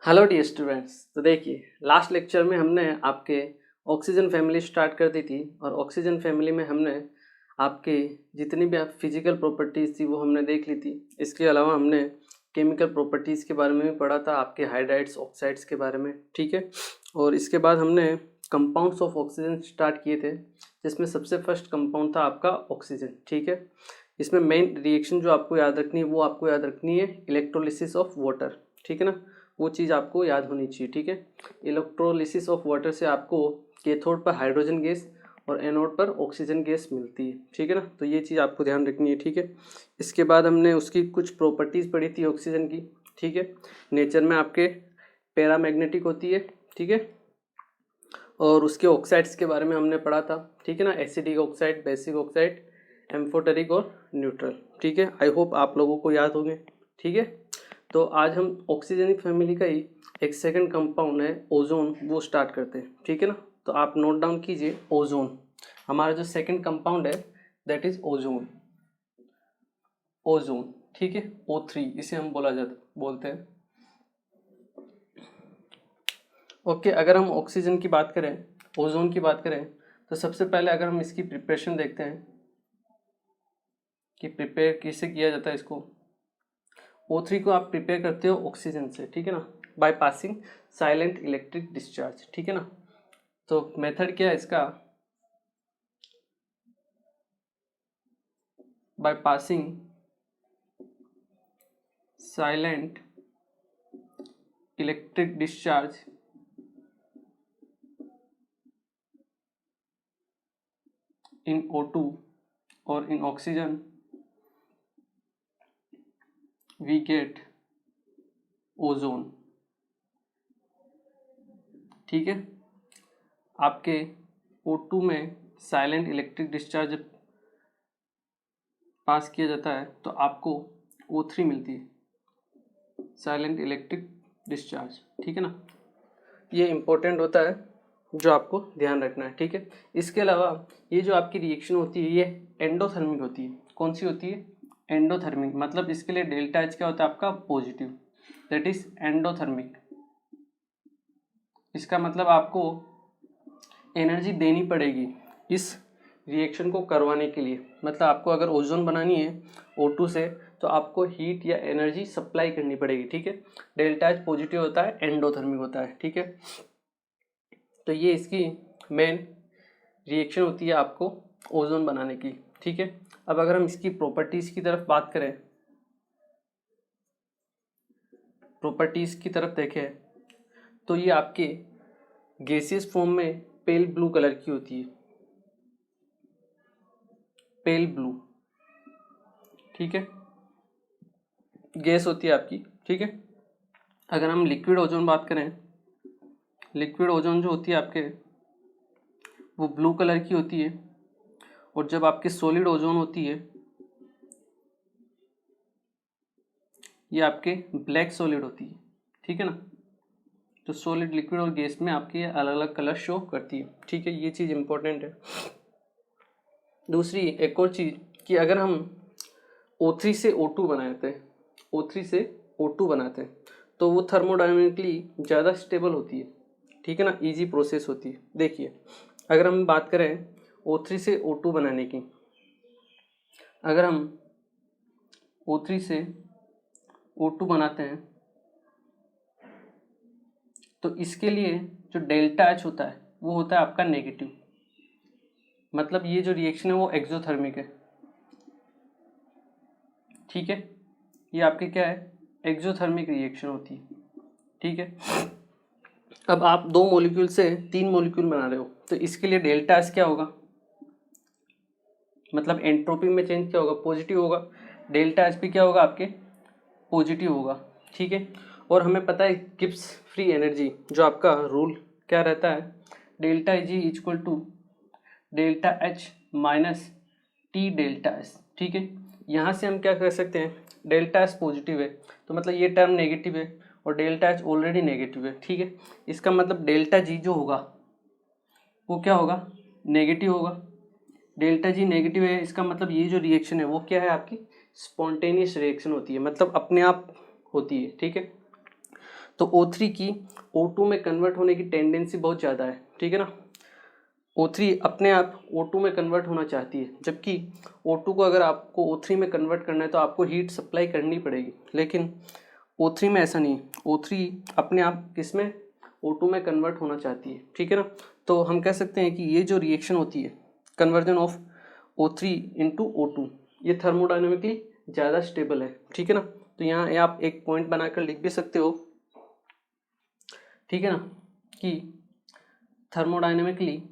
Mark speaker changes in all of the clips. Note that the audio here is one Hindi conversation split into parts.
Speaker 1: Hello dear students. तो देखिए, लास्ट लेक्चर में हमने आपके ऑक्सीजन फैमिली स्टार्ट कर दी थी और ऑक्सीजन फैमिली में हमने आपके जितनी भी आप फिजिकल प्रॉपर्टीज़ थी वो हमने देख ली थी। इसके अलावा हमने केमिकल प्रॉपर्टीज़ के बारे में भी पढ़ा था, आपके हाइड्राइड्स ऑक्साइड्स के बारे में, ठीक है। और इसके बाद हमने कंपाउंड्स ऑफ ऑक्सीजन स्टार्ट किए थे, जिसमें सबसे फर्स्ट कंपाउंड था आपका ऑक्सीजन, ठीक है। इसमें मेन रिएक्शन जो आपको याद रखनी है वो आपको याद रखनी है इलेक्ट्रोलिसिस ऑफ वाटर, ठीक है ना। वो चीज़ आपको याद होनी चाहिए, ठीक है। इलेक्ट्रोलिसिस ऑफ वाटर से आपको कैथोड पर हाइड्रोजन गैस और एनोड पर ऑक्सीजन गैस मिलती है, ठीक है ना। तो ये चीज़ आपको ध्यान रखनी है, ठीक है। इसके बाद हमने उसकी कुछ प्रॉपर्टीज़ पढ़ी थी ऑक्सीजन की, ठीक है। नेचर में आपके पैरामैग्नेटिक होती है, ठीक है। और उसके ऑक्साइड्स के बारे में हमने पढ़ा था, ठीक है ना। Acidic oxide, basic oxide, amphoteric और न्यूट्रल, ठीक है। आई होप आप लोगों को याद होंगे, ठीक है। तो आज हम ऑक्सीजन फैमिली का ही एक सेकंड कंपाउंड है ओजोन, वो स्टार्ट करते हैं, ठीक है ना। तो आप नोट डाउन कीजिए, ओजोन हमारा जो सेकंड कंपाउंड है दैट इज ओजोन। ओजोन, ठीक है, O3 इसे हम बोलते हैं। ओके, अगर हम ऑक्सीजन की बात करें, ओजोन की बात करें, तो सबसे पहले अगर हम इसकी प्रिपरेशन देखते हैं कि प्रिपेयर कैसे किया जाता है इसको। O3 को आप प्रिपेयर करते हो ऑक्सीजन से, ठीक है ना, by passing silent electric discharge, ठीक है ना। तो मेथड क्या है इसका, by passing silent electric discharge in O2 or in oxygen we get ozone, ठीक है। आपके O2 में साइलेंट इलेक्ट्रिक डिस्चार्ज जब पास किया जाता है तो आपको O3 मिलती है, साइलेंट इलेक्ट्रिक डिस्चार्ज, ठीक है ना। ये इम्पोर्टेंट होता है जो आपको ध्यान रखना है, ठीक है। इसके अलावा ये जो आपकी रिएक्शन होती है ये एंडोथर्मिक होती है। कौन सी होती है? एंडोथर्मिक। मतलब इसके लिए डेल्टा एच क्या होता है आपका? Positive, that is endothermic. इसका मतलब आपको एनर्जी देनी पड़ेगी इस रिएक्शन को करवाने के लिए। मतलब आपको अगर ओजोन बनानी है O2 से तो आपको हीट या एनर्जी सप्लाई करनी पड़ेगी, ठीक है। डेल्टा एच पॉजिटिव होता है, एंडोथर्मिक होता है, ठीक है। तो ये इसकी मेन रिएक्शन होती है आपको ओजोन बनाने की, ठीक है। अब अगर हम इसकी प्रॉपर्टीज़ की तरफ बात करें, प्रॉपर्टीज़ की तरफ देखें तो ये आपके गैसियस फॉर्म में पेल ब्लू कलर की होती है, पेल ब्लू, ठीक है, गैस होती है आपकी, ठीक है। अगर हम लिक्विड ओजोन बात करें, लिक्विड ओजोन जो होती है आपके वो ब्लू कलर की होती है। और जब आपकी सॉलिड ओजोन होती है ये आपके ब्लैक सॉलिड होती है, ठीक है ना। तो सॉलिड, लिक्विड और गैस में आपके अलग अलग कलर शो करती है, ठीक है। ये चीज़ इंपॉर्टेंट है। दूसरी एक और चीज़ कि अगर हम O3 से O2 बनाते हैं, O3 से O2 बनाते हैं तो वो थर्मोडायनेमिकली ज़्यादा स्टेबल होती है, ठीक है ना, इजी प्रोसेस होती है। देखिए, अगर हम बात करें O3 से O2 बनाने की, अगर हम O3 से O2 बनाते हैं तो इसके लिए जो डेल्टा एच होता है वो होता है आपका नेगेटिव। मतलब ये जो रिएक्शन है वो एक्सोथर्मिक है, ठीक है। ये आपके क्या है? एक्सोथर्मिक रिएक्शन होती है, ठीक है। अब आप 2 मॉलिक्यूल से 3 मॉलिक्यूल बना रहे हो तो इसके लिए डेल्टा एच क्या होगा? मतलब एंट्रोपी में चेंज क्या होगा? पॉजिटिव होगा। डेल्टा एच भी क्या होगा आपके? पॉजिटिव होगा, ठीक है। और हमें पता है गिब्स फ्री एनर्जी जो आपका रूल क्या रहता है, delta G equal to delta H minus T delta S, ठीक है। यहाँ से हम क्या कर सकते हैं, डेल्टा एस पॉजिटिव है तो मतलब ये टर्म नेगेटिव है और डेल्टा एच ऑलरेडी नेगेटिव है, ठीक है। इसका मतलब डेल्टा जी जो होगा वो क्या होगा? नेगेटिव होगा। डेल्टा जी नेगेटिव है, इसका मतलब ये जो रिएक्शन है वो क्या है आपकी? स्पॉन्टेनियस रिएक्शन होती है, मतलब अपने आप होती है, ठीक है। तो O3 की O2 में कन्वर्ट होने की टेंडेंसी बहुत ज़्यादा है, ठीक है ना। O3 अपने आप O2 में कन्वर्ट होना चाहती है, जबकि O2 को अगर आपको O3 में कन्वर्ट करना है तो आपको हीट सप्लाई करनी पड़ेगी, लेकिन O3 में ऐसा नहीं है। O3 अपने आप किसमें, O2 में कन्वर्ट होना चाहती है, ठीक है ना। तो हम कह सकते हैं कि ये जो रिएक्शन होती है conversion of O3 into O2, ये थर्मोडाइनमिकली ज़्यादा स्टेबल है, ठीक है ना। तो यहाँ आप एक पॉइंट बनाकर लिख भी सकते हो, ठीक है ना, कि thermodynamically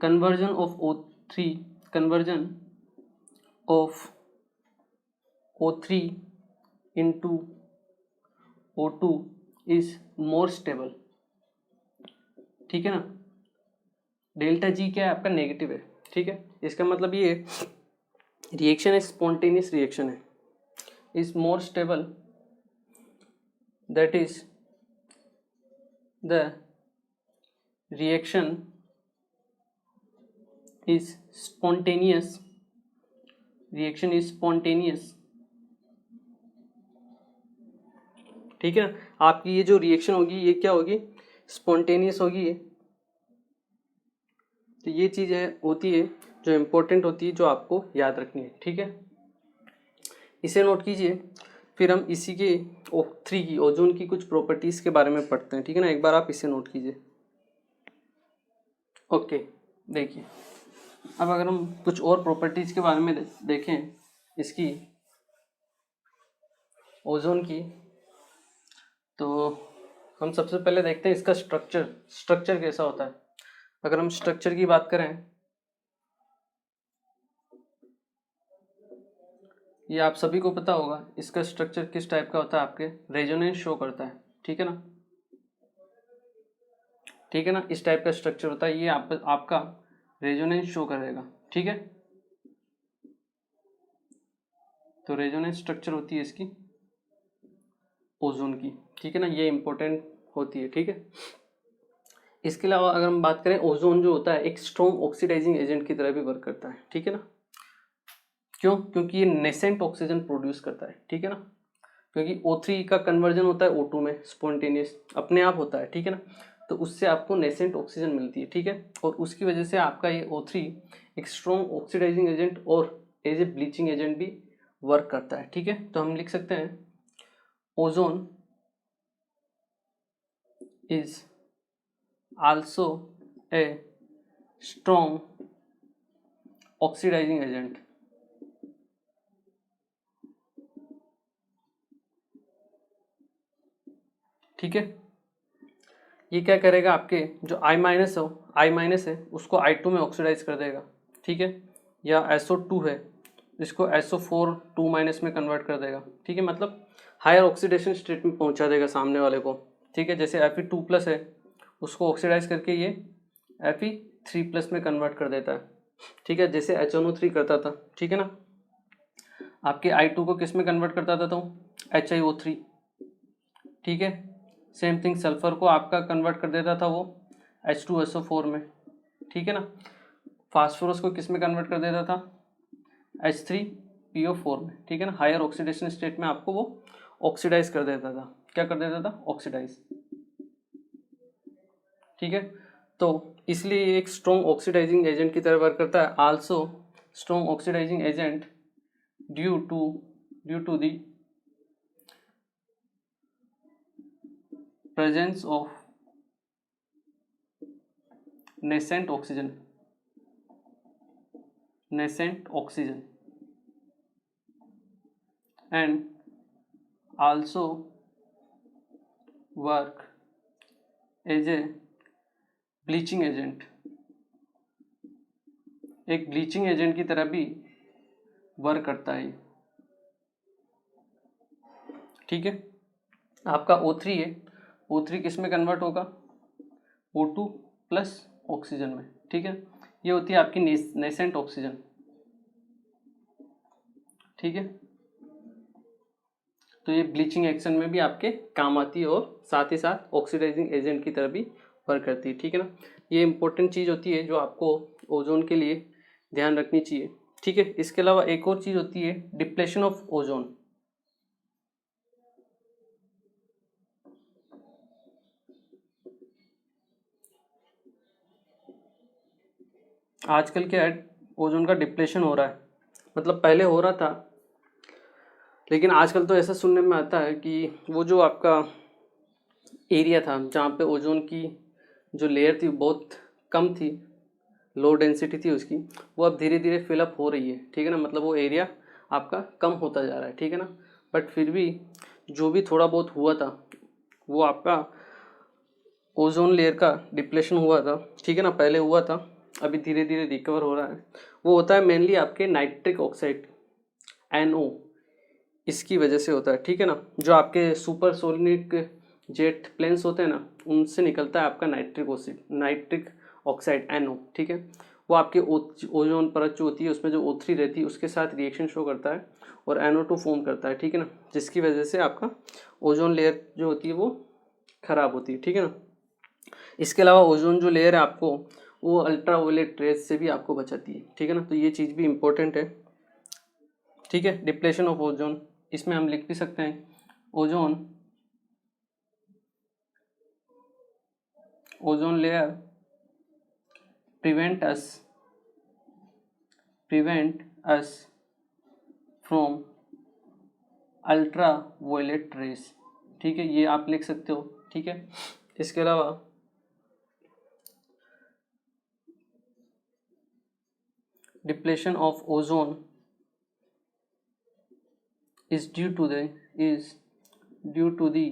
Speaker 1: conversion of O3 into O2 is more stable, ठीक है ना। डेल्टा जी क्या है आपका, नेगेटिव है, ठीक है। इसका मतलब ये रिएक्शन एक स्पॉन्टेनियस रिएक्शन है, is more stable, that is the reaction is spontaneous, ठीक है ना। आपकी ये जो रिएक्शन होगी ये क्या होगी, स्पॉन्टेनियस होगी। तो ये चीज़ है होती है जो इम्पोर्टेंट होती है, जो आपको याद रखनी है, ठीक है। इसे नोट कीजिए। फिर हम इसी के O3 की, ओजोन की कुछ प्रॉपर्टीज़ के बारे में पढ़ते हैं, ठीक है ना। एक बार आप इसे नोट कीजिए। ओके, देखिए अब अगर हम कुछ और प्रॉपर्टीज़ के बारे में देखें इसकी, ओजोन की, तो हम सबसे पहले देखते हैं इसका स्ट्रक्चर कैसा होता है। अगर हम स्ट्रक्चर की बात करें, ये आप सभी को पता होगा इसका स्ट्रक्चर किस टाइप का होता है, आपके रेजोनेंस शो करता है, ठीक है ना, ठीक है ना। इस टाइप का स्ट्रक्चर होता है, ये आपका रेजोनेंस शो करेगा, ठीक है। तो रेजोनेंस स्ट्रक्चर होती है इसकी ओजोन की, ठीक है ना, ये इंपॉर्टेंट होती है, ठीक है। इसके अलावा अगर हम बात करें, ओजोन जो होता है एक स्ट्रॉन्ग ऑक्सीडाइजिंग एजेंट की तरह भी वर्क करता है, ठीक है ना। क्यों, क्योंकि ये नेसेंट ऑक्सीजन प्रोड्यूस करता है, ठीक है ना। क्योंकि O3 का कन्वर्जन होता है O2 में, स्पॉन्टेनियस अपने आप होता है, ठीक है ना। तो उससे आपको नेसेंट ऑक्सीजन मिलती है, ठीक है। और उसकी वजह से आपका ये O3 एक स्ट्रॉन्ग ऑक्सीडाइजिंग एजेंट और एज ए ब्लीचिंग एजेंट भी वर्क करता है, ठीक है। तो हम लिख सकते हैं ozone is also a strong oxidising agent, ठीक है। ये क्या करेगा, आपके जो I माइनस है उसको I2 में ऑक्सीडाइज कर देगा, ठीक है। या SO2 है इसको SO4 2 माइनस में कन्वर्ट कर देगा, ठीक है। मतलब हायर ऑक्सीडेशन स्टेट में पहुंचा देगा सामने वाले को, ठीक है। जैसे Fe2+ है उसको ऑक्सीडाइज करके ये Fe3+ में कन्वर्ट कर देता है, ठीक है, जैसे HNO3 करता था, ठीक है ना। आपके I2 को किस में कन्वर्ट करता था, तो HiO3, ठीक है। सेम थिंग सल्फर को आपका कन्वर्ट कर देता था वो H2SO4 में, ठीक है ना। फास्फोरस को किस में कन्वर्ट कर देता था, H3PO4 में, ठीक है ना। हायर ऑक्सीडेशन स्टेट में आपको वो ऑक्सीडाइज कर देता था, क्या कर देता था, ऑक्सीडाइज, ठीक है। तो इसलिए ये एक स्ट्रॉन्ग ऑक्सीडाइजिंग एजेंट की तरह वर्क करता है। Also strong oxidising agent due to the presence of nascent oxygen and also work as a bleaching agent, एक ब्लीचिंग एजेंट की तरह भी वर्क करता है, ठीक है। आपका O3 है, O3 किस में कन्वर्ट होगा, O2 प्लस ऑक्सीजन में, ठीक है। ये होती है आपकी नेसेंट ऑक्सीजन, ठीक है। तो ये ब्लीचिंग एक्शन में भी आपके काम आती है और साथ ही साथ ऑक्सीडाइजिंग एजेंट की तरह भी वर्क करती है, ठीक है ना। ये इंपॉर्टेंट चीज़ होती है जो आपको ओजोन के लिए ध्यान रखनी चाहिए, ठीक है। इसके अलावा एक और चीज़ होती है डिप्लेशन ऑफ ओजोन। आजकल क्या है, ओजोन का डिप्लेशन हो रहा है, मतलब पहले हो रहा था, लेकिन आजकल तो ऐसा सुनने में आता है कि वो जो आपका एरिया था जहाँ पे ओजोन की जो लेयर थी बहुत कम थी, लो डेंसिटी थी उसकी, वो अब धीरे धीरे फिलअप हो रही है, ठीक है ना, मतलब वो एरिया आपका कम होता जा रहा है, ठीक है ना। बट फिर भी जो भी थोड़ा बहुत हुआ था वो आपका ओजोन लेयर का डिप्लेशन हुआ था, ठीक है ना, पहले हुआ था, अभी धीरे धीरे रिकवर हो रहा है। वो होता है मेनली आपके नाइट्रिक ऑक्साइड NO, इसकी वजह से होता है, ठीक है ना। जो आपके सुपरसोनिक जेट प्लेन्स होते हैं ना, उनसे निकलता है आपका नाइट्रिक ऑक्साइड NO, ठीक है। वो आपके ओजोन परत जो होती है उसमें जो O3 रहती है उसके साथ रिएक्शन शो करता है और NO2 फॉर्म करता है, ठीक है ना, जिसकी वजह से आपका ओजोन लेयर जो होती है वो खराब होती है, ठीक है ना। इसके अलावा ओजोन जो लेयर है आपको वो अल्ट्रा वायलेट रेज से भी आपको बचाती है, ठीक है ना, तो ये चीज़ भी इम्पोर्टेंट है, ठीक है। डिप्लेशन ऑफ ओजोन, इसमें हम लिख भी सकते हैं ozone layer prevent us from ultraviolet rays, ठीक है, ये आप लिख सकते हो, ठीक है। इसके अलावा depletion of ozone is due to the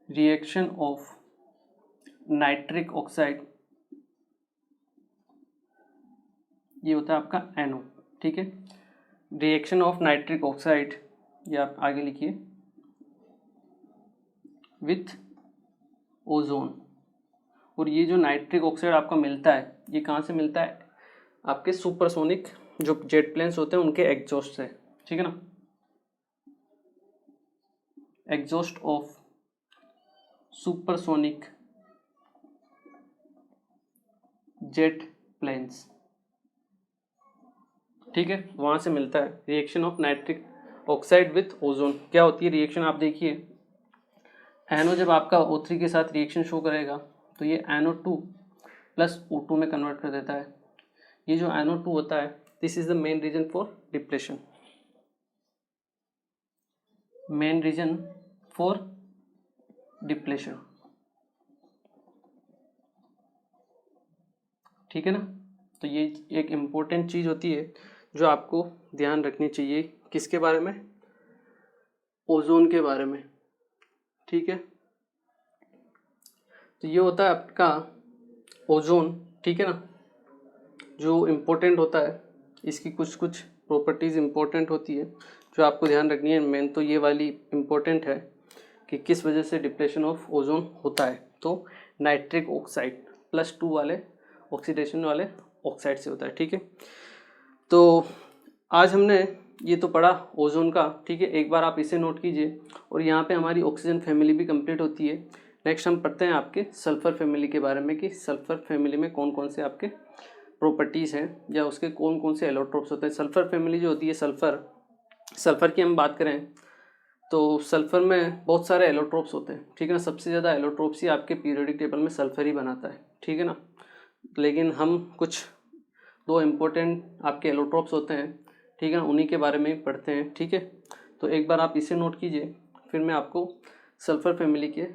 Speaker 1: reaction of nitric oxide, ये होता है आपका NO, ठीक है। रिएक्शन ऑफ नाइट्रिक ऑक्साइड, ये आप आगे लिखिए, विथ ओजोन। और ये जो नाइट्रिक ऑक्साइड आपका मिलता है ये कहाँ से मिलता है, आपके सुपरसोनिक जो जेट प्लेन्स होते हैं उनके एग्जॉस्ट से, ठीक है ना, exhaust of supersonic jet planes, ठीक है, वहाँ से मिलता है। Reaction of nitric oxide with ozone क्या होती है रिएक्शन, आप देखिए, NO जब आपका O3 के साथ रिएक्शन शो करेगा तो ये NO2 प्लस O2 में कन्वर्ट कर देता है। ये जो NO2 होता है this is the main reason for depletion, main reason for depletion, ठीक है ना। तो ये एक इम्पोर्टेंट चीज़ होती है जो आपको ध्यान रखनी चाहिए, किसके बारे में, ओजोन के बारे में, ठीक है। तो ये होता है आपका ओजोन, ठीक है ना, जो इम्पोर्टेंट होता है, इसकी कुछ कुछ प्रॉपर्टीज़ इम्पोर्टेंट होती है जो आपको ध्यान रखनी है। मेन तो ये वाली इम्पोर्टेंट है कि किस वजह से डिप्लेशन ऑफ ओजोन होता है, तो नाइट्रिक ऑक्साइड +2 वाले ऑक्सीडेशन वाले ऑक्साइड से होता है, ठीक है। तो आज हमने ये तो पढ़ा ओजोन का, ठीक है, एक बार आप इसे नोट कीजिए। और यहाँ पे हमारी ऑक्सीजन फैमिली भी कंप्लीट होती है। नेक्स्ट हम पढ़ते हैं आपके सल्फर फैमिली के बारे में कि सल्फर फैमिली में कौन कौन से आपके प्रॉपर्टीज़ हैं या उसके कौन कौन से एलोट्रोप्स होते हैं। सल्फर फैमिली जो होती है, सल्फर की हम बात करें तो सल्फर में बहुत सारे एलोट्रोप्स होते हैं, ठीक है ना। सबसे ज़्यादा एलोट्रोप्स ही आपके पीरियोडिक टेबल में सल्फर ही बनाता है, ठीक है ना। लेकिन हम कुछ दो इम्पोर्टेंट आपके एलोट्रोप्स होते हैं, ठीक है ना, उन्हीं के बारे में पढ़ते हैं, ठीक है। तो एक बार आप इसे नोट कीजिए, फिर मैं आपको सल्फर फैमिली के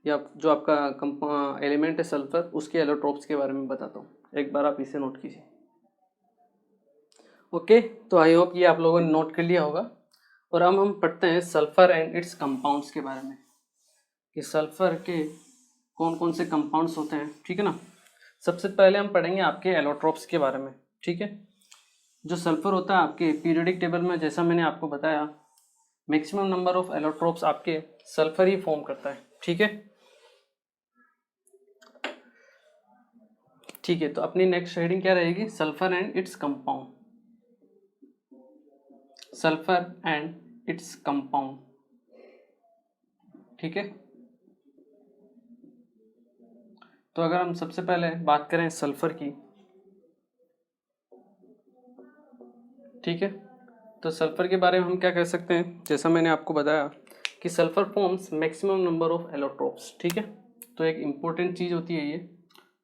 Speaker 1: या जो आपका एलिमेंट है सल्फर उसके एलोट्रोप्स के बारे में बताता हूँ। एक बार आप इसे नोट कीजिए। ओके, तो आई होप ये आप लोगों ने नोट कर लिया होगा। और अब हम पढ़ते हैं सल्फर एंड इट्स कंपाउंड्स के बारे में कि सल्फर के कौन कौन से कंपाउंड्स होते हैं, ठीक है ना। सबसे पहले हम पढ़ेंगे आपके एलोट्रोप्स के बारे में, ठीक है। जो सल्फर होता है आपके पीरियोडिक टेबल में, जैसा मैंने आपको बताया, मैक्सिमम नंबर ऑफ एलोट्रोप्स आपके सल्फर ही फॉर्म करता है, ठीक है। ठीक है, तो अपनी नेक्स्ट हेडिंग क्या रहेगी, sulphur and its compound, sulphur and its compound, ठीक है। तो अगर हम सबसे पहले बात करें सल्फर की, ठीक है। तो सल्फर के बारे में हम क्या कह सकते हैं, जैसा मैंने आपको बताया कि sulphur forms maximum number of allotropes. ठीक है, तो एक इम्पोर्टेंट चीज़ होती है ये,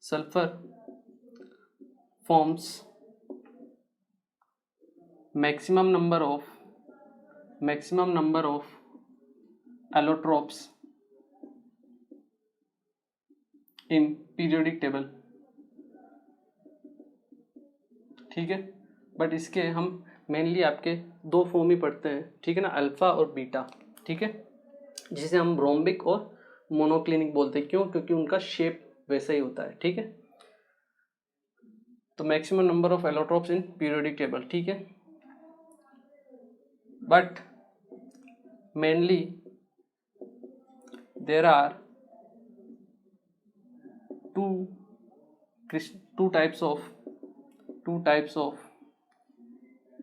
Speaker 1: sulphur forms maximum number of allotropes in periodic table। ठीक है, बट इसके हम मेनली आपके दो फॉर्म ही पढ़ते हैं, ठीक है ना, अल्फा और बीटा। ठीक है, जिसे हम रोम्बिक और मोनोक्लिनिक बोलते हैं। क्यों? क्योंकि उनका शेप वैसा ही होता है। ठीक है, तो maximum number of allotropes in periodic table. ठीक है, but mainly there are two types of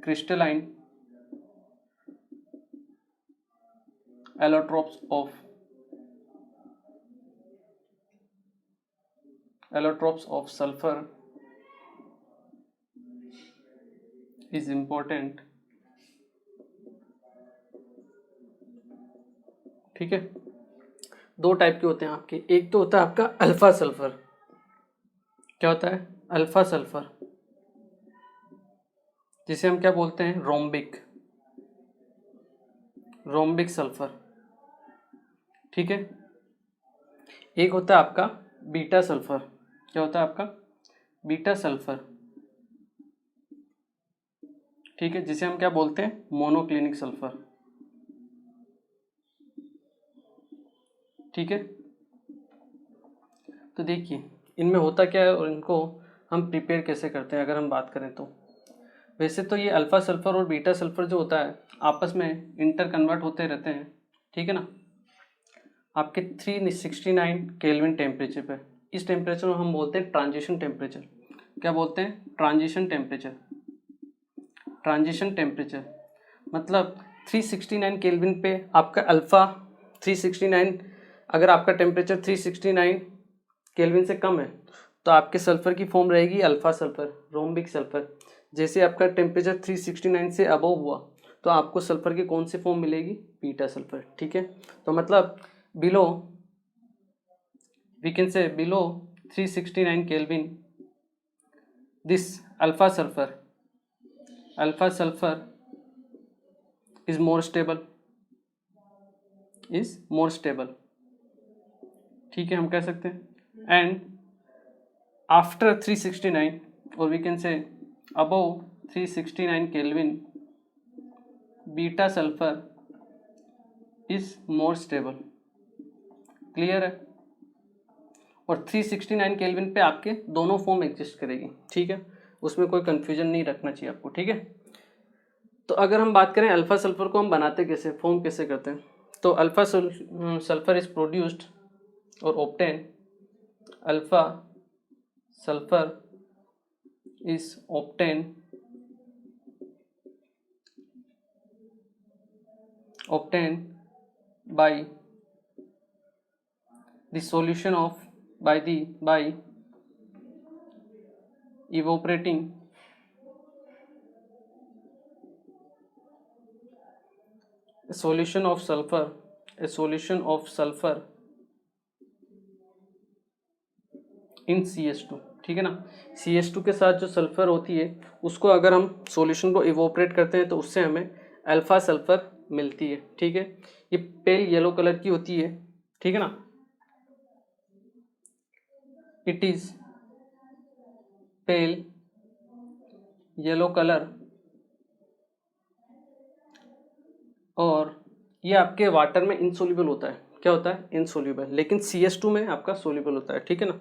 Speaker 1: crystalline allotropes of sulfur is important। ठीक है, दो टाइप के होते हैं आपके। एक तो होता है आपका अल्फा सल्फर। क्या होता है? अल्फा सल्फर, जिसे हम क्या बोलते हैं? Rhombic sulphur. ठीक है, एक होता है आपका बीटा सल्फर। क्या होता है आपका? Beta sulphur. ठीक है, जिसे हम क्या बोलते हैं? Monoclinic sulphur. ठीक है, तो देखिए इनमें होता क्या है और इनको हम प्रिपेयर कैसे करते हैं। अगर हम बात करें तो वैसे तो ये अल्फा सल्फर और बीटा सल्फर जो होता है आपस में इंटर कन्वर्ट होते रहते हैं। ठीक है ना, आपके 369 केल्विन टेम्परेचर पे। इस टेम्परेचर को हम बोलते हैं ट्रांजिशन टेम्परेचर। क्या बोलते हैं? ट्रांजिशन टेम्परेचर मतलब 369 केल्विन पे आपका अल्फा 369, अगर आपका टेम्परेचर 369 केल्विन से कम है तो आपके सल्फर की फॉर्म रहेगी अल्फा सल्फर, रोम्बिक सल्फर। जैसे आपका टेम्परेचर 369 से अबव हुआ तो आपको सल्फर की कौन सी फॉर्म मिलेगी? Beta sulphur. ठीक है, तो मतलब below we can say below 369 kelvin this alpha sulphur is more stable। ठीक है, हम कह सकते हैं। एंड आफ्टर 369 और we can say above 369 kelvin beta sulphur is more stable. Clear है? और 369 केल्विन पे आपके दोनों फॉर्म एग्जिस्ट करेगी। ठीक है, उसमें कोई कंफ्यूजन नहीं रखना चाहिए आपको। ठीक है, तो अगर हम बात करें अल्फा सल्फर को हम बनाते कैसे, फॉर्म कैसे करते हैं, तो अल्फा सल्फर इज प्रोड्यूस्ड और obtain. Alpha sulphur is obtain by the solution of by evaporating a solution of sulfur in CH2। ठीक है ना, CH2 के साथ जो सल्फर होती है उसको अगर हम सॉल्यूशन को इवोपरेट करते हैं तो उससे हमें अल्फा सल्फर मिलती है। ठीक है, ये पेल येलो कलर की होती है। ठीक है ना, it is pale yellow colour और ये आपके वाटर में इनसोल्यूबल होता है। क्या होता है? इनसोल्यूबल। लेकिन CH2 में आपका सोल्यूबल होता है। ठीक है ना,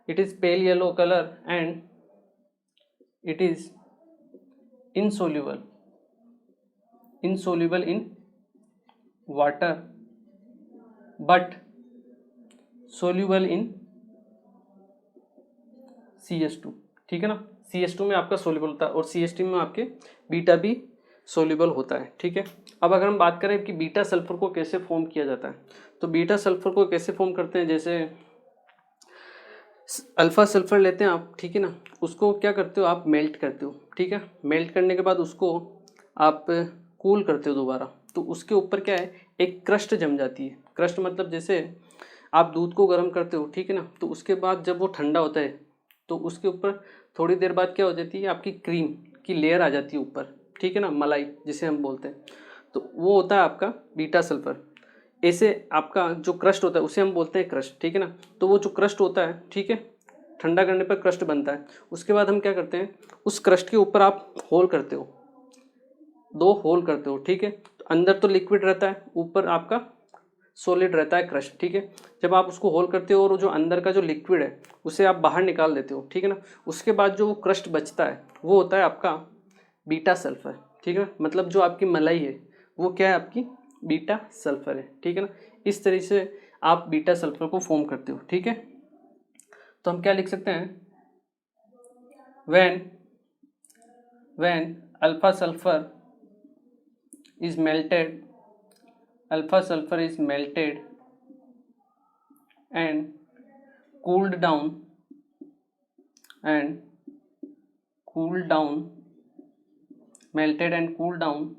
Speaker 1: it is pale yellow colour and it is insoluble in water but soluble in CH2। ठीक है ना, CH2 में आपका सोल्यूबल होता है और CH2 में आपके बीटा भी सोल्यूबल होता है। ठीक है, अब अगर हम बात करें कि बीटा सल्फर को कैसे फॉर्म किया जाता है, तो बीटा सल्फर को कैसे फॉर्म करते हैं, जैसे अल्फ़ा सल्फ़र लेते हैं आप, ठीक है ना, उसको क्या करते हो आप, मेल्ट करते हो, ठीक है। मेल्ट करने के बाद उसको आप कूल करते हो दोबारा, तो उसके ऊपर क्या है, एक क्रस्ट जम जाती है। क्रस्ट मतलब जैसे आप दूध को गर्म करते हो, ठीक है ना, तो उसके बाद जब वो ठंडा होता है तो उसके ऊपर थोड़ी देर बाद क्या हो जाती है, आपकी क्रीम की लेयर आ जाती है ऊपर, ठीक है ना, मलाई जिसे हम बोलते हैं। तो वो होता है आपका बीटा सल्फर। ऐसे आपका जो क्रस्ट होता है उसे हम बोलते हैं क्रस्ट, ठीक है ना। तो वो जो क्रस्ट होता है, ठीक है, ठंडा करने पर क्रस्ट बनता है। उसके बाद हम क्या करते हैं, उस क्रस्ट के ऊपर आप होल करते हो, 2 होल करते हो, ठीक है। तो अंदर तो लिक्विड रहता है, ऊपर आपका सॉलिड रहता है क्रस्ट, ठीक है। जब आप उसको होल करते हो और जो अंदर का जो लिक्विड है उसे आप बाहर निकाल देते हो, ठीक है ना, उसके बाद जो वो क्रस्ट बचता है वो होता है आपका बीटा सल्फर, ठीक है। मतलब जो आपकी मलाई है वो क्या है, आपकी बीटा सल्फर है, ठीक है ना। इस तरीके से आप बीटा सल्फर को फॉर्म करते हो, ठीक है। तो हम क्या लिख सकते हैं, when alpha sulphur is melted, alpha sulfur is melted and cooled down, and cooled down melted and cooled down,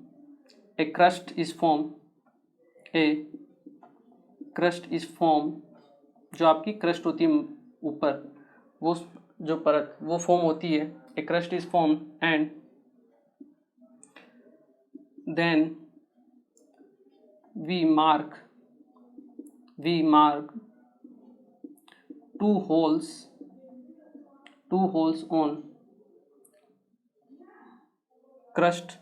Speaker 1: a crust is formed, a crust is formed, जो आपकी क्रस्ट होती है ऊपर, वो जो परत वो फॉर्म होती है, a crust is form, and then we mark two holes on crust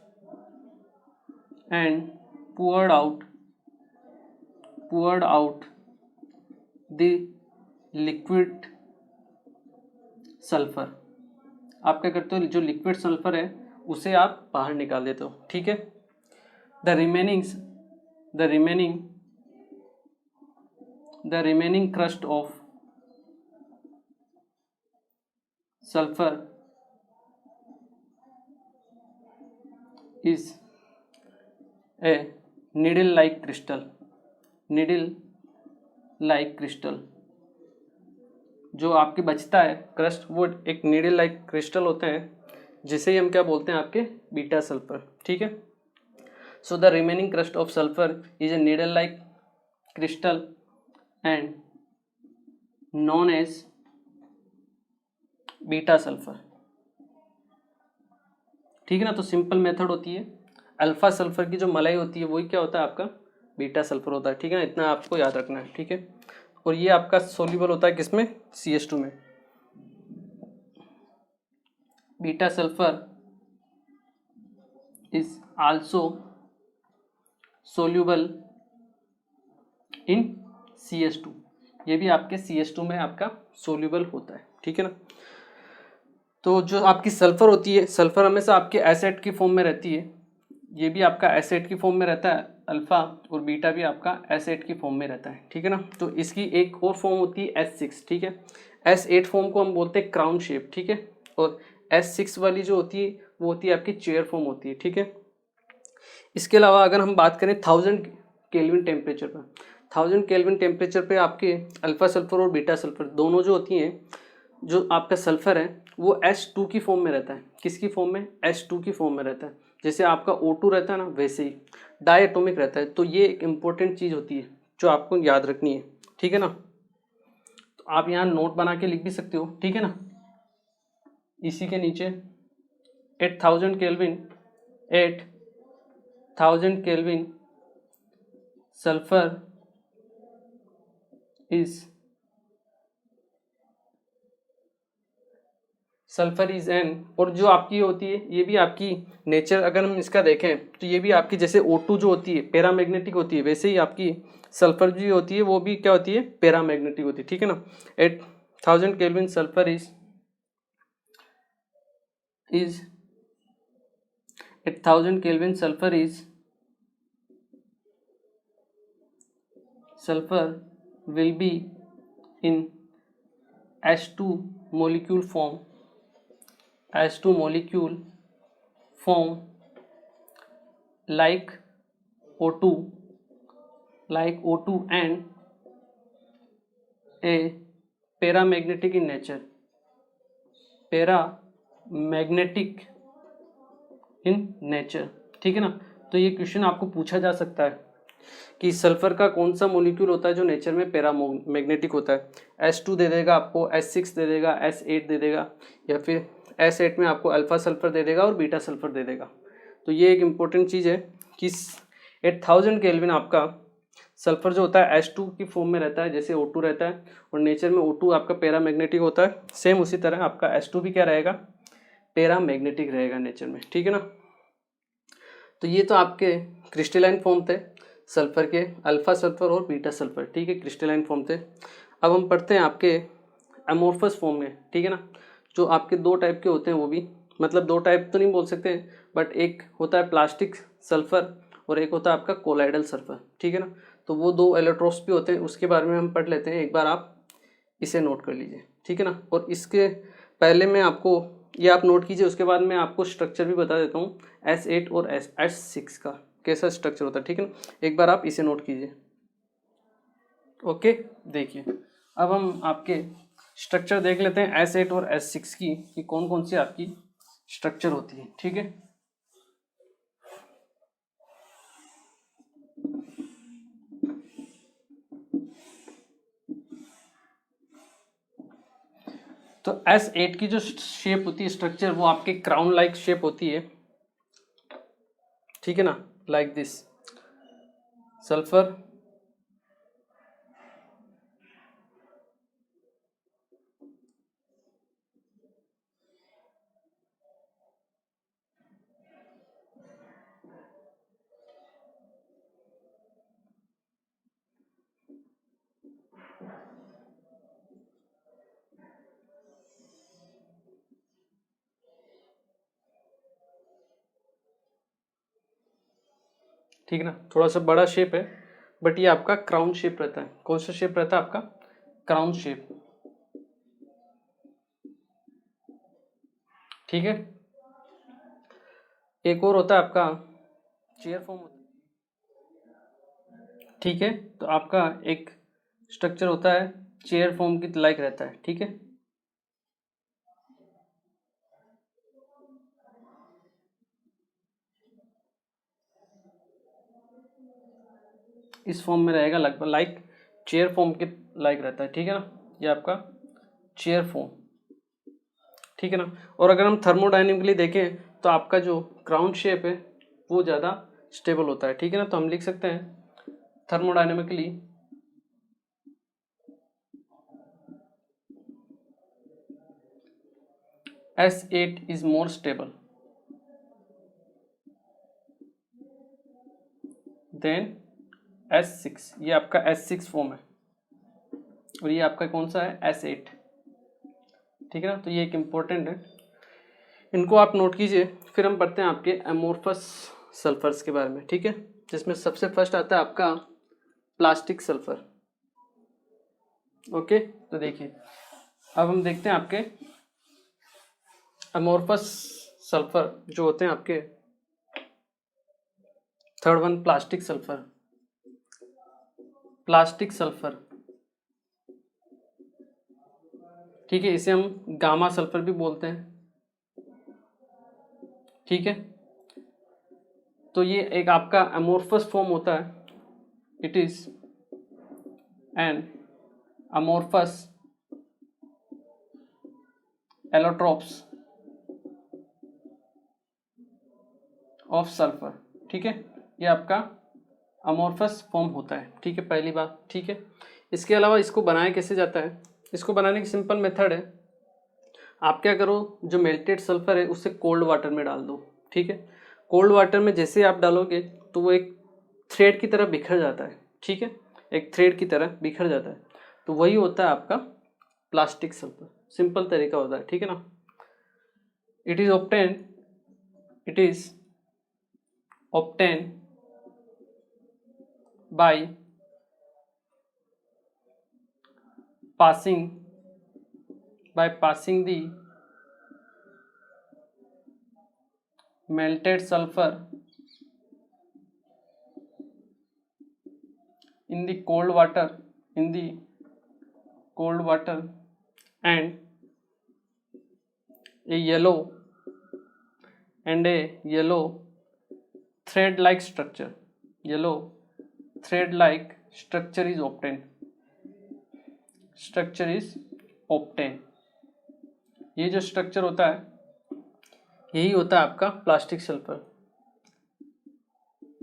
Speaker 1: and poured out the liquid sulphur. आप क्या करते हो, जो लिक्विड सल्फर है उसे आप बाहर निकाल देते हो, ठीक है। The remaining crust of sulphur is a needle like crystal। जो आपके बचता है क्रस्ट वो एक नीडल लाइक क्रिस्टल होते हैं, जिसे ही हम क्या बोलते हैं, आपके बीटा सल्फर, ठीक है। So the remaining crust of sulphur is a needle like crystal and known as beta sulphur, ठीक है ना। तो सिंपल मेथड होती है, अल्फा सल्फर की जो मलाई होती है वही क्या होता है, आपका बीटा सल्फर होता है, ठीक है ना। इतना आपको याद रखना है, ठीक है। और ये आपका सोल्यूबल होता है किसमें, CH2 में। Beta sulphur is also soluble in CH2, ये भी आपके CH2 में आपका सोल्यूबल होता है, ठीक है ना। तो जो आपकी सल्फर होती है, सल्फर हमेशा आपके एसिड की फॉर्म में रहती है, ये भी आपका एसिड की फॉर्म में रहता है अल्फा, और बीटा भी आपका एसिड की फॉर्म में रहता है, ठीक है ना। तो इसकी एक और फॉर्म होती है S6, ठीक है। S8 फॉर्म को हम बोलते हैं क्राउन शेप, ठीक है। और S6 वाली जो होती है वो होती है आपकी चेयर फॉर्म होती है, ठीक है। इसके अलावा अगर हम बात करें 1000 केल्विन टेम्परेचर पर, 1000 केल्विन टेम्परेचर पे आपके अल्फा सल्फर और बीटा सल्फर दोनों जो होती हैं, जो आपका सल्फर है वो S2 की फॉर्म में रहता है। किसकी फॉर्म में, S2 की फॉर्म में रहता है। जैसे आपका O2 रहता है ना, वैसे ही डाई एटोमिक रहता है। तो ये एक इम्पोर्टेंट चीज़ होती है जो आपको याद रखनी है, ठीक है ना। तो आप यहाँ नोट बना के लिख भी सकते हो, ठीक है ना। इसी के नीचे 8000 केल्विन सल्फर एन, और जो आपकी होती है ये भी आपकी नेचर, अगर हम इसका देखें तो ये भी आपकी जैसे O2 जो होती है पैरामैग्नेटिक होती है, वैसे ही आपकी सल्फर जो होती है वो भी क्या होती है, पैरामैग्नेटिक होती है, ठीक है ना। 8000 kelvin sulphur is 8000 kelvin sulfur will be in H2 molecule form like O2 and a paramagnetic in nature, paramagnetic in nature, ठीक है ना। तो ये क्वेश्चन आपको पूछा जा सकता है कि सल्फर का कौन सा मोलिक्यूल होता है जो नेचर में पैरामैग्नेटिक होता है। S2 दे देगा आपको, S6 दे देगा, S8 दे देगा, या फिर S8 में आपको अल्फा सल्फर दे देगा और बीटा सल्फर दे देगा। तो ये एक इम्पोर्टेंट चीज़ है कि 8000 केल्विन आपका सल्फर जो होता है H2 की फॉर्म में रहता है, जैसे O2 रहता है, और नेचर में O2 आपका पैरामैग्नेटिक होता है, सेम उसी तरह आपका H2 भी क्या रहेगा, पैरामैग्नेटिक रहेगा नेचर में, ठीक है ना। तो ये तो आपके क्रिस्टलाइन फॉर्म थे सल्फर के, अल्फा सल्फर और बीटा सल्फर, ठीक है, क्रिस्टलाइन फॉर्म थे। अब हम पढ़ते हैं आपके एमोर्फस फॉर्म में, ठीक है ना। जो आपके दो टाइप के होते हैं, वो भी मतलब दो टाइप तो नहीं बोल सकते, बट एक होता है प्लास्टिक सल्फर और एक होता है आपका कोलाइडल सल्फर, ठीक है ना। तो वो दो एलेक्ट्रोड्स भी होते हैं, उसके बारे में हम पढ़ लेते हैं, एक बार आप इसे नोट कर लीजिए, ठीक है ना। और इसके पहले मैं आपको ये आप नोट कीजिए, उसके बाद मैं आपको स्ट्रक्चर भी बता देता हूँ S8 और S6 का कैसा स्ट्रक्चर होता है, ठीक है ना। एक बार आप इसे नोट कीजिए। ओके, देखिए अब हम आपके स्ट्रक्चर देख लेते हैं S8 और S6 की कि कौन कौन सी आपकी स्ट्रक्चर होती है, ठीक है। तो S8 की जो शेप होती है स्ट्रक्चर, वो आपके क्राउन लाइक शेप होती है, ठीक है ना, लाइक दिस। सल्फर, ठीक है ना, थोड़ा सा बड़ा शेप है, बट ये आपका क्राउन शेप रहता है। कौन सा शेप रहता है आपका, क्राउन शेप, ठीक है। एक और होता है आपका चेयर फॉर्म, ठीक है। तो आपका एक स्ट्रक्चर होता है चेयर फॉर्म की लाइक रहता है, ठीक है। इस फॉर्म में रहेगा लगभग लाइक चेयर फॉर्म के लाइक रहता है, ठीक है ना, ये आपका चेयर फॉर्म, ठीक है ना। और अगर हम थर्मोडायनेमिकली देखें तो आपका जो क्राउन शेप है वो ज़्यादा स्टेबल होता है, ठीक है ना। तो हम लिख सकते हैं thermodynamically S8 is more stable then S6। ये आपका S6 फॉर्म है और ये आपका कौन सा है, S8, ठीक है ना। तो ये एक इम्पोर्टेंट है, इनको आप नोट कीजिए। फिर हम पढ़ते हैं आपके एमोर्फस सल्फर्स के बारे में, ठीक है, जिसमें सबसे फर्स्ट आता है आपका प्लास्टिक सल्फर। ओके, तो देखिए अब हम देखते हैं आपके एमोर्फस सल्फर जो होते हैं आपके। Third one plastic sulphur, plastic sulphur, ठीक है, इसे हम गामा सल्फर भी बोलते हैं, ठीक है। तो ये एक आपका अमोर्फस फॉर्म होता है, it is an amorphous allotropes of sulphur, ठीक है। ये आपका अमोर्फस फॉर्म होता है, ठीक है, पहली बात, ठीक है। इसके अलावा इसको बनाया कैसे जाता है, इसको बनाने की सिंपल मेथड है, आप क्या करो, जो मेल्टेड सल्फर है उसे कोल्ड वाटर में डाल दो, ठीक है। कोल्ड वाटर में जैसे आप डालोगे तो वो एक थ्रेड की तरह बिखर जाता है, ठीक है, एक थ्रेड की तरह बिखर जाता है। तो वही होता है आपका प्लास्टिक सल्फर, सिंपल तरीका होता है, ठीक है ना। It is obtain, it is obtain bye passing the melted sulfur in the cold water and a yellow thread like structure is obtained। ये जो स्ट्रक्चर होता है यही होता है आपका plastic sulphur.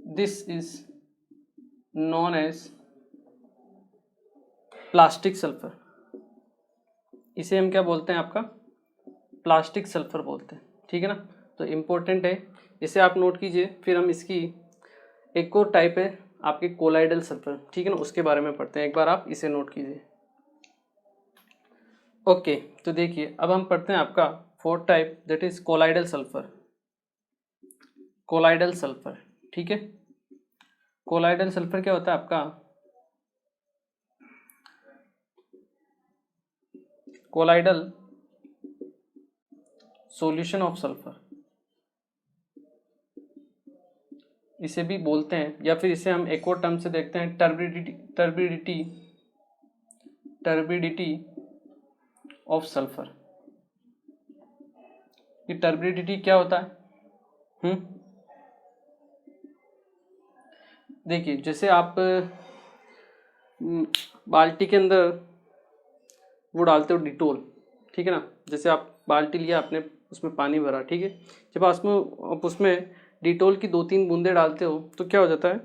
Speaker 1: This is known as plastic sulphur. इसे हम क्या बोलते हैं, आपका प्लास्टिक सल्फर बोलते हैं, ठीक है ना। तो इम्पोर्टेंट है, इसे आप नोट कीजिए। फिर हम इसकी एक और टाइप है आपके कोलाइडल सल्फर, ठीक है ना, उसके बारे में पढ़ते हैं। एक बार आप इसे नोट कीजिए। ओके, तो देखिए अब हम पढ़ते हैं आपका fourth type, that is colloidal sulphur. Colloidal sulphur, ठीक है। कोलाइडल सल्फर क्या होता है आपका, कोलाइडल सॉल्यूशन ऑफ सल्फर इसे भी बोलते हैं, या फिर इसे हम एक और टर्म से देखते हैं, टर्बिडिटी ऑफ सल्फर। ये टर्बिडिटी क्या होता है? देखिए जैसे आप बाल्टी के अंदर वो डालते हो डिटोल, ठीक है ना। जैसे आप बाल्टी लिया आपने, उसमें पानी भरा, ठीक है। जब आप उसमें डिटोल की 2-3 बूंदे डालते हो तो क्या हो जाता है,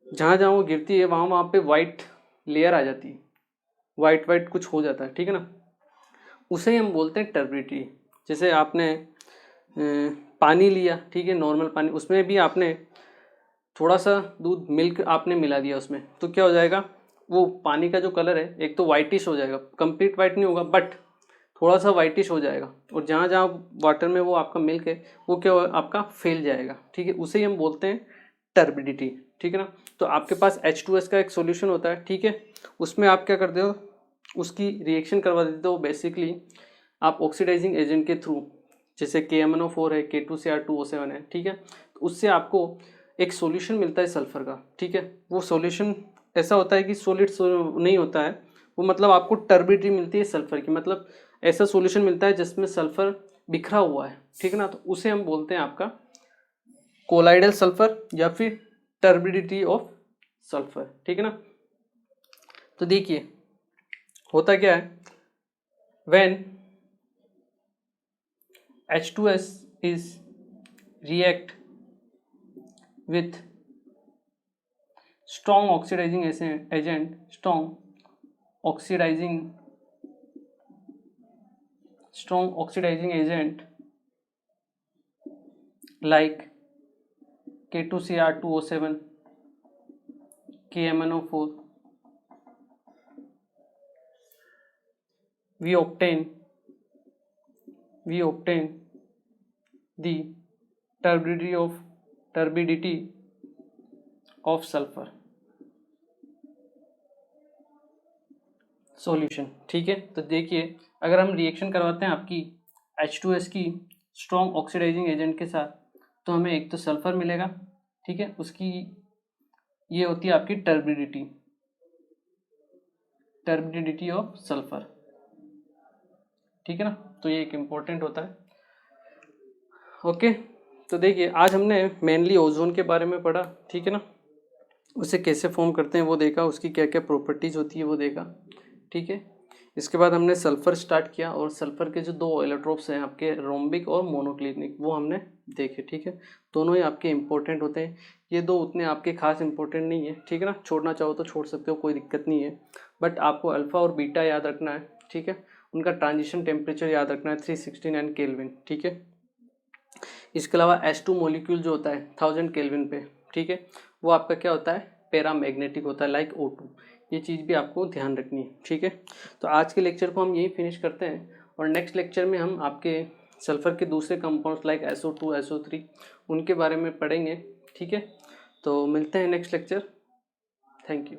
Speaker 1: जहाँ जहाँ वो गिरती है वहाँ पे वाइट लेयर आ जाती है, वाइट कुछ हो जाता है, ठीक है ना। उसे हम बोलते हैं टर्बिडिटी। जैसे आपने पानी लिया, ठीक है, नॉर्मल पानी, उसमें भी आपने थोड़ा सा दूध मिल्क आपने मिला दिया उसमें, तो क्या हो जाएगा, वो पानी का जो कलर है एक तो वाइटिश हो जाएगा, कंप्लीट वाइट नहीं होगा बट थोड़ा सा वाइटिश हो जाएगा, और जहाँ जहाँ वाटर में वो आपका मिल्क है वो क्या हो, आपका फैल जाएगा, ठीक है। उसे ही हम बोलते हैं टर्बिडिटी, ठीक है ना। तो आपके पास H2S का एक सॉल्यूशन होता है, ठीक है। उसमें आप क्या करते हो, उसकी रिएक्शन करवा देते हो बेसिकली आप ऑक्सीडाइजिंग एजेंट के थ्रू, जैसे KMnO4 है, K2Cr2O7 है, ठीक है। तो उससे आपको एक सॉल्यूशन मिलता है सल्फर का, ठीक है। वो सॉल्यूशन ऐसा होता है कि सॉलिड नहीं होता है वो, मतलब आपको टर्बिडिटी मिलती है सल्फर की, मतलब ऐसा सॉल्यूशन मिलता है जिसमें सल्फर बिखरा हुआ है, ठीक है ना। तो उसे हम बोलते हैं आपका कोलाइडल सल्फर या फिर टर्बिडिटी ऑफ सल्फर, ठीक है ना। तो देखिए होता क्या है, when H2S is react with strong oxidizing agent like K2Cr2O7, KMnO4, we obtain the turbidity of sulfur solution, ठीक है। तो देखिए अगर हम रिएक्शन करवाते हैं आपकी H2S की स्ट्रॉन्ग ऑक्सीडाइजिंग एजेंट के साथ, तो हमें एक तो सल्फर मिलेगा, ठीक है। उसकी ये होती है आपकी टर्बिडिटी ऑफ सल्फर, ठीक है ना। तो ये एक इम्पोर्टेंट होता है। ओके, तो देखिए आज हमने मेनली ओजोन के बारे में पढ़ा, ठीक है ना। उसे कैसे फॉर्म करते हैं वो देखा, उसकी क्या क्या प्रॉपर्टीज होती है वो देखा, ठीक है। इसके बाद हमने सल्फर स्टार्ट किया, और सल्फर के जो 2 एलोट्रोप्स हैं आपके, रोम्बिक और मोनोक्लिनिक, वो हमने देखे, ठीक है। दोनों ही आपके इंपॉर्टेंट होते हैं। ये 2 उतने आपके खास इंपॉर्टेंट नहीं है, ठीक है ना। छोड़ना चाहो तो छोड़ सकते हो, कोई दिक्कत नहीं है, बट आपको अल्फा और बीटा याद रखना है, ठीक है। उनका ट्रांजिशन टेम्परेचर याद रखना है 369 केल्विन, ठीक है। इसके अलावा H2 मॉलिक्यूल जो होता है 1000 केल्विन पे, ठीक है, वो आपका क्या होता है, पैरामैग्नेटिक होता है, लाइक O2। ये चीज़ भी आपको ध्यान रखनी है, ठीक है। तो आज के लेक्चर को हम यही फिनिश करते हैं, और नेक्स्ट लेक्चर में हम आपके सल्फर के दूसरे कंपाउंड्स लाइक SO2, SO3 उनके बारे में पढ़ेंगे, ठीक है। तो मिलते हैं नेक्स्ट लेक्चर। Thank you.